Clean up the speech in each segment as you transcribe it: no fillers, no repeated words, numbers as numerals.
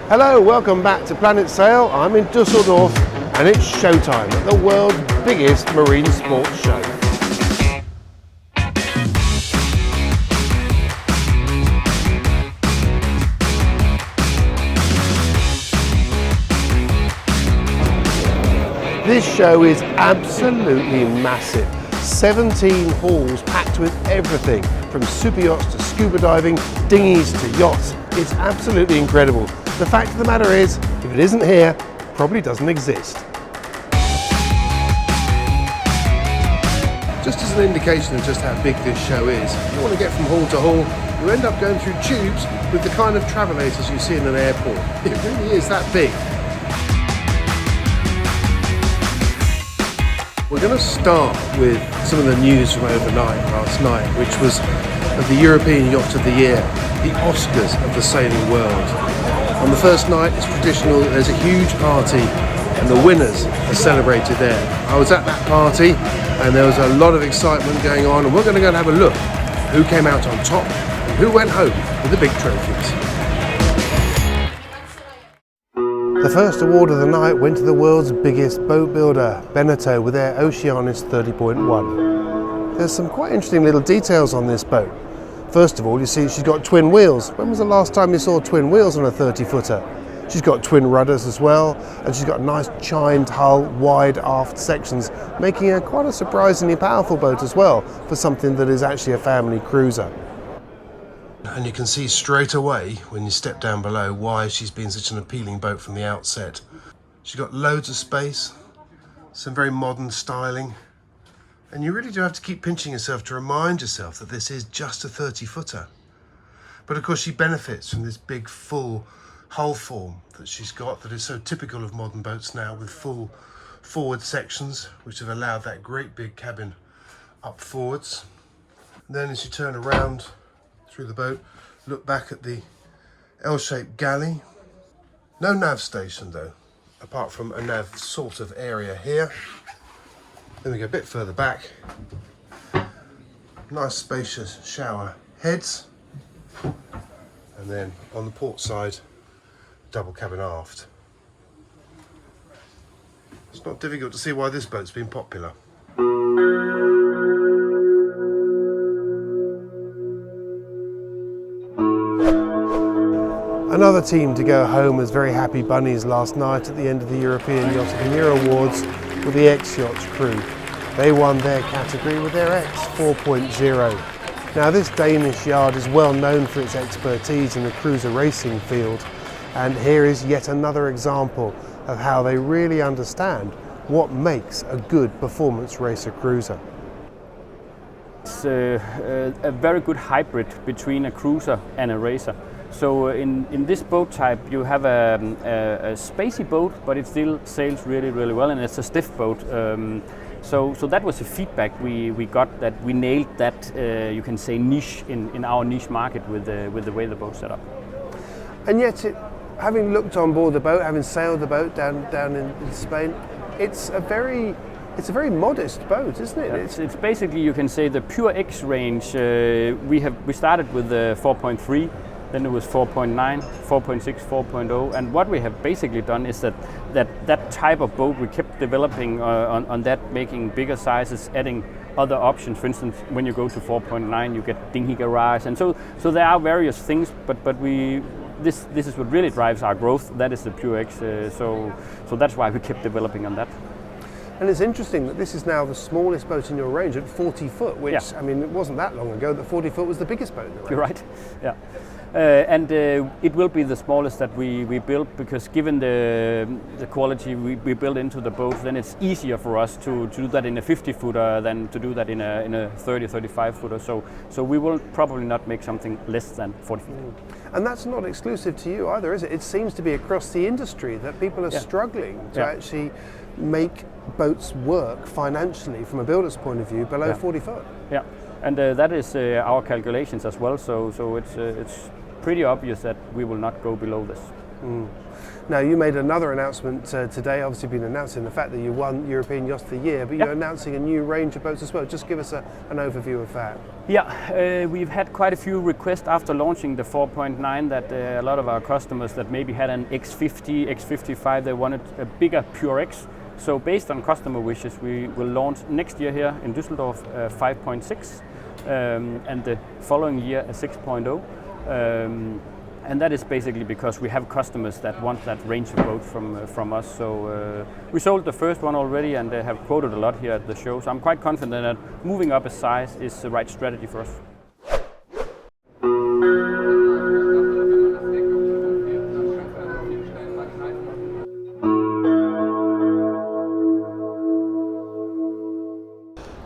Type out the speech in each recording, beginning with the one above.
Hello, welcome back to Planet Sail. I'm in Dusseldorf and it's showtime at the world's biggest marine sports show. This show is absolutely massive. 17 halls packed with everything from super yachts to scuba diving, dinghies to yachts. It's absolutely incredible. The fact of the matter is, if it isn't here, it probably doesn't exist. Just as an indication of just how big this show is, if you want to get from hall to hall, you end up going through tubes with the kind of travelators you see in an airport. It really is that big. We're going to start with some of the news from overnight last night, which was of the European Yacht of the Year, the Oscars of the sailing world. On the first night, it's traditional that there's a huge party and the winners are celebrated there. I was at that party and there was a lot of excitement going on, and we're going to go and have a look at who came out on top and who went home with the big trophies. The first award of the night went to the world's biggest boat builder, Beneteau, with their Oceanis 30.1. There's some quite interesting little details on this boat. First of all, you see she's got twin wheels. When was the last time you saw twin wheels on a 30-footer? She's got twin rudders as well, and she's got a nice chined hull, wide aft sections, making her quite a surprisingly powerful boat as well for something that is actually a family cruiser. And you can see straight away when you step down below why she's been such an appealing boat from the outset. She's got loads of space, some very modern styling, and you really do have to keep pinching yourself to remind yourself that this is just a 30-footer. But of course she benefits from this big full hull form that she's got that is so typical of modern boats now, with full forward sections which have allowed that great big cabin up forwards. And then as you turn around through the boat, look back at the L-shaped galley. No nav station though, apart from a nav sort of area here. Then we go a bit further back. Nice spacious shower heads. And then on the port side, double cabin aft. It's not difficult to see why this boat's been popular. Another team to go home as very happy bunnies last night at the end of the European Yacht of the Year Awards with the X-Yachts crew. They won their category with their X 4.0. Now this Danish yard is well known for its expertise in the cruiser racing field, and here is yet another example of how they really understand what makes a good performance racer cruiser. It's a very good hybrid between a cruiser and a racer. So in this boat type you have a spacey boat, but it still sails really well, and it's a stiff boat. So that was the feedback we got, that we nailed that you can say niche in our niche market with the way the boat's set up. And yet, having looked on board the boat, having sailed the boat down in Spain, it's a very modest boat, isn't it? Yeah, it's basically, you can say, the pure X range. We started with the 4.3. Then it was 4.9, 4.6, 4.0, and what we have basically done is that type of boat we kept developing on that, making bigger sizes, adding other options. For instance, when you go to 4.9, you get dinghy garage, and so there are various things. But this is what really drives our growth. That is the pure X. So that's why we kept developing on that. And it's interesting that this is now the smallest boat in your range at 40 foot, which, yeah. I mean, it wasn't that long ago that 40 foot was the biggest boat in the range. You're right, yeah. And it will be the smallest that we build, because given the quality we build into the boat, then it's easier for us to do that in a 50-footer than to do that in a 35-footer. So we will probably not make something less than 40 feet. And that's not exclusive to you either, is it? It seems to be across the industry that people are struggling to actually make boats work financially from a builder's point of view below 40 foot. Yeah, and that is our calculations as well. So it's pretty obvious that we will not go below this. Now, you made another announcement today, obviously been announcing the fact that you won European Yacht of the Year, but you're announcing a new range of boats as well. Just give us an overview of that. Yeah, we've had quite a few requests after launching the 4.9 that a lot of our customers that maybe had an X50, X55, they wanted a bigger Pure X. So based on customer wishes, we will launch next year here in Dusseldorf 5.6 and the following year a 6.0. And that is basically because we have customers that want that range of boats from us. So we sold the first one already and they have quoted a lot here at the show. So I'm quite confident that moving up a size is the right strategy for us.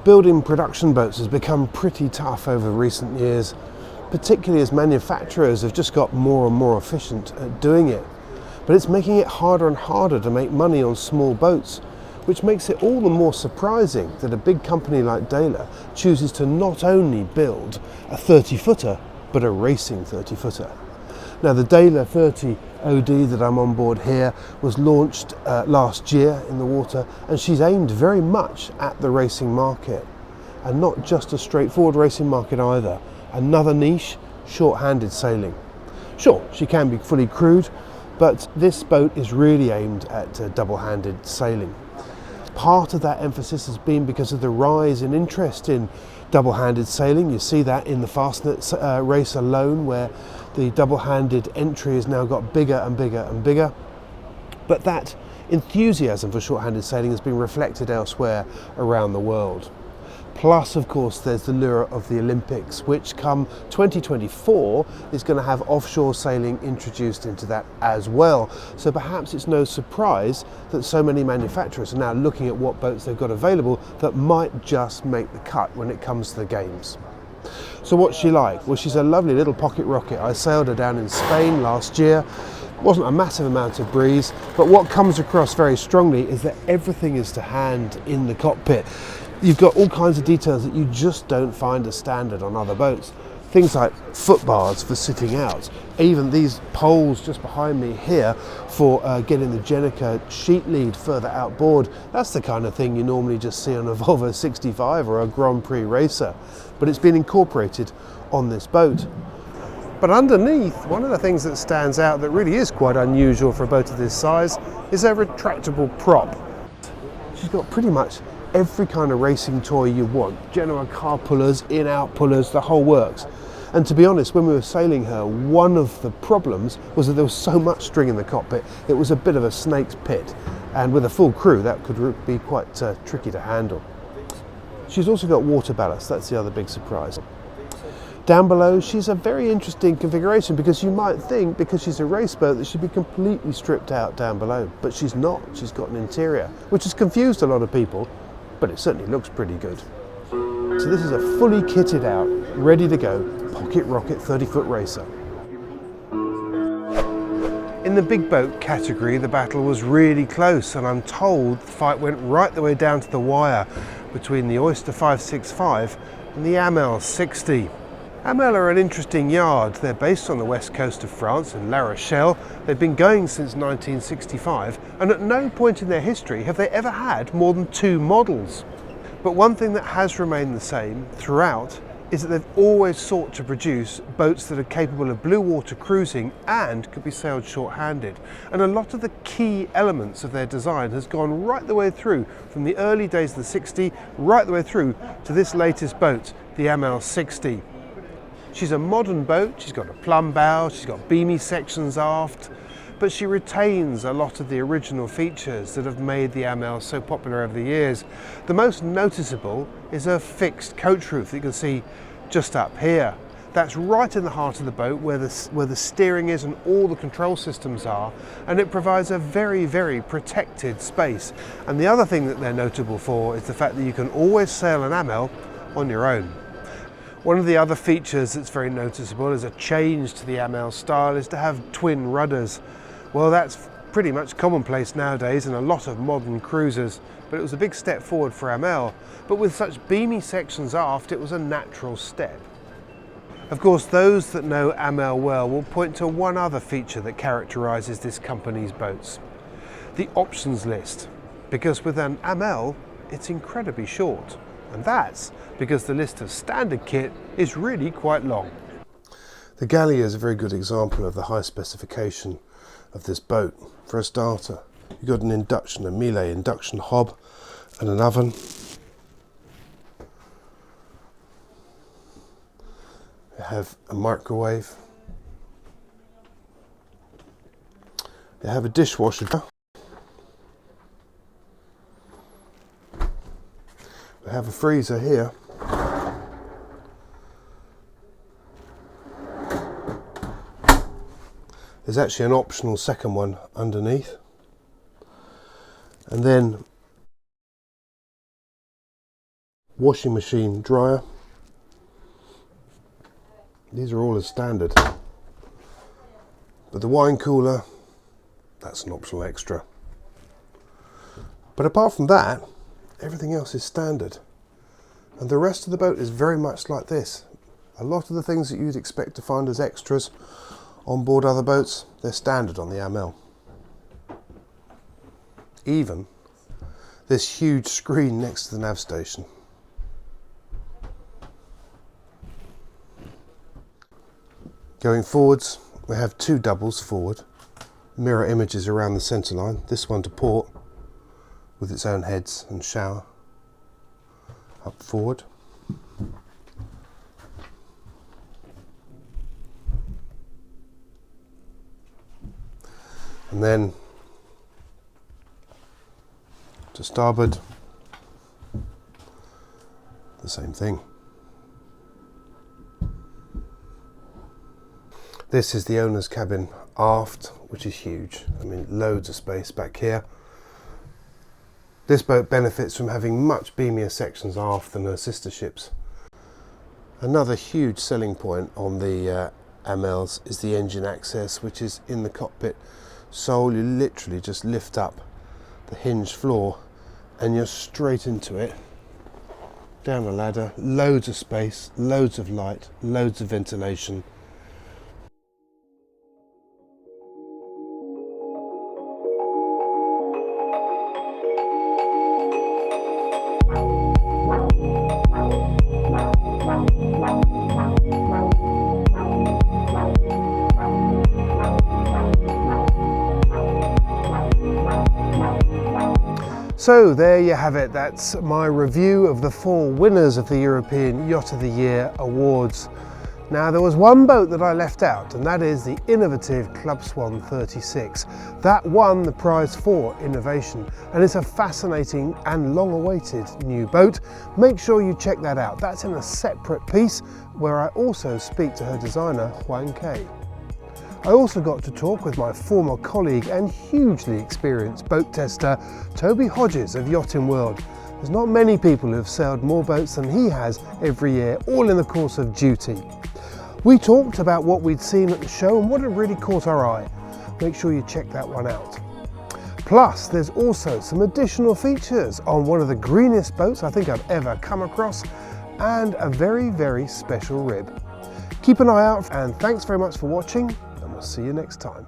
Building production boats has become pretty tough over recent years, particularly as manufacturers have just got more and more efficient at doing it. But it's making it harder and harder to make money on small boats, which makes it all the more surprising that a big company like Dehler chooses to not only build a 30-footer, but a racing 30-footer. Now, the Dehler 30 OD that I'm on board here was launched last year in the water, and she's aimed very much at the racing market, and not just a straightforward racing market either. Another niche, short-handed sailing. Sure, she can be fully crewed, but this boat is really aimed at double-handed sailing. Part of that emphasis has been because of the rise in interest in double-handed sailing. You see that in the Fastnet race alone, where the double-handed entry has now got bigger and bigger and bigger. But that enthusiasm for short-handed sailing has been reflected elsewhere around the world. Plus, of course, there's the lure of the Olympics, which come 2024 is going to have offshore sailing introduced into that as well. So perhaps it's no surprise that so many manufacturers are now looking at what boats they've got available that might just make the cut when it comes to the games. So what's she like? Well, she's a lovely little pocket rocket. I sailed her down in Spain last year. Wasn't a massive amount of breeze, but what comes across very strongly is that everything is to hand in the cockpit. You've got all kinds of details that you just don't find as standard on other boats. Things like footbars for sitting out, even these poles just behind me here for getting the Jenica sheet lead further outboard. That's the kind of thing you normally just see on a Volvo 65 or a Grand Prix racer, but it's been incorporated on this boat. But underneath, one of the things that stands out that really is quite unusual for a boat of this size is a retractable prop. She's got pretty much every kind of racing toy you want. Genoa car pullers, in-out pullers, the whole works. And to be honest, when we were sailing her, one of the problems was that there was so much string in the cockpit. It was a bit of a snake's pit. And with a full crew, that could be quite tricky to handle. She's also got water ballast. That's the other big surprise. Down below, she's a very interesting configuration because you might think, because she's a race boat, that she'd be completely stripped out down below. But she's not. She's got an interior, which has confused a lot of people, but it certainly looks pretty good. So this is a fully kitted out, ready to go, pocket rocket 30-foot racer. In the big boat category, the battle was really close, and I'm told the fight went right the way down to the wire between the Oyster 565 and the Amel 60. Amel are an interesting yard. They're based on the west coast of France in La Rochelle. They've been going since 1965, and at no point in their history have they ever had more than 2 models. But one thing that has remained the same throughout is that they've always sought to produce boats that are capable of blue water cruising and could be sailed short-handed. And a lot of the key elements of their design has gone right the way through, from the early days of the 60 right the way through to this latest boat, the Amel 60. She's a modern boat, she's got a plumb bow, she's got beamy sections aft, but she retains a lot of the original features that have made the Amel so popular over the years. The most noticeable is her fixed coach roof that you can see just up here. That's right in the heart of the boat where the steering is and all the control systems are, and it provides a very, very protected space. And the other thing that they're notable for is the fact that you can always sail an Amel on your own. One of the other features that's very noticeable as a change to the Amel style is to have twin rudders. Well, that's pretty much commonplace nowadays in a lot of modern cruisers, but it was a big step forward for Amel. But with such beamy sections aft, it was a natural step. Of course, those that know Amel well will point to one other feature that characterises this company's boats. The options list. Because with an Amel, it's incredibly short. And that's because the list of standard kit is really quite long. The Gallia is a very good example of the high specification of this boat. For a starter, you've got an induction, a Miele induction hob and an oven. You have a microwave. You have a dishwasher. We have a freezer here. There's actually an optional second one underneath. And then washing machine, dryer. These are all as standard. But the wine cooler, that's an optional extra. But apart from that, everything else is standard. And the rest of the boat is very much like this. A lot of the things that you'd expect to find as extras on board other boats, they're standard on the Amel. Even this huge screen next to the nav station. Going forwards, we have two doubles forward, mirror images around the centre line, this one to port with its own heads and shower up forward. And then to starboard, the same thing. This is the owner's cabin aft, which is huge. I mean, loads of space back here. This boat benefits from having much beamier sections aft than her sister ships. Another huge selling point on the Amels is the engine access, which is in the cockpit. So you literally just lift up the hinged floor and you're straight into it. Down a ladder, loads of space, loads of light, loads of ventilation. So there you have it, that's my review of the 4 winners of the European Yacht of the Year awards. Now there was one boat that I left out, and that is the innovative Club Swan 36. That won the prize for innovation, and it's a fascinating and long-awaited new boat. Make sure you check that out. That's in a separate piece where I also speak to her designer, Juan K. I also got to talk with my former colleague and hugely experienced boat tester, Toby Hodges of Yachting World. There's not many people who have sailed more boats than he has every year, all in the course of duty. We talked about what we'd seen at the show and what had really caught our eye. Make sure you check that one out. Plus, there's also some additional features on one of the greenest boats I think I've ever come across, and a very, very special rib. Keep an eye out, and thanks very much for watching. I'll see you next time.